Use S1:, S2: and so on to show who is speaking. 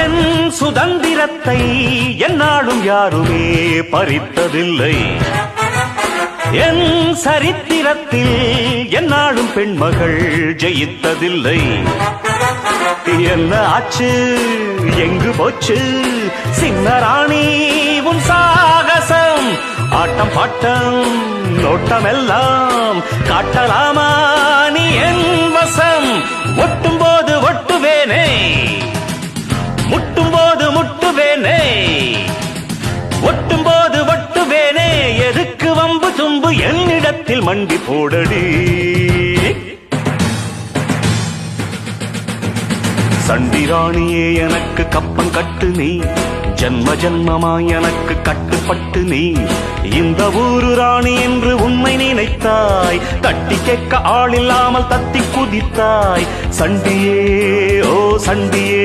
S1: என் சுதந்திரத்தை என்னாலும் யாருமே பறித்ததில்லை. என் சரித்திரத்தில் என்னாலும் பெண்மகள் ஜெயித்ததில்லை. என்ன ஆச்சு, எங்கு போச்சு சின்ன ராணி உன் சாகசம்? ஆட்டம் பாட்டம் நோட்டம் எல்லாம் காட்டலாமா நீ என் வசம்? ஒட்டும் போது ஒட்டுவேனே, முட்டும் போது முட்டுவேனே, ஒட்டும் போது ஒட்டுவேனே. எதுக்கு வம்பு தும்பு என்னிடத்தில் மண்டி போடடி. சண்டிராணியே எனக்கு கப்பம் கட்டு நீ, ஜன்ம ஜன்மமாய் எனக்கு கட்டுப்பட்டு நீ. இந்த ஊரு ராணி என்று உண்மை நினைத்தாய், தட்டி கேட்க ஆள் இல்லாமல் தத்தி குதித்தாய். சண்டியே ஓ சண்டியே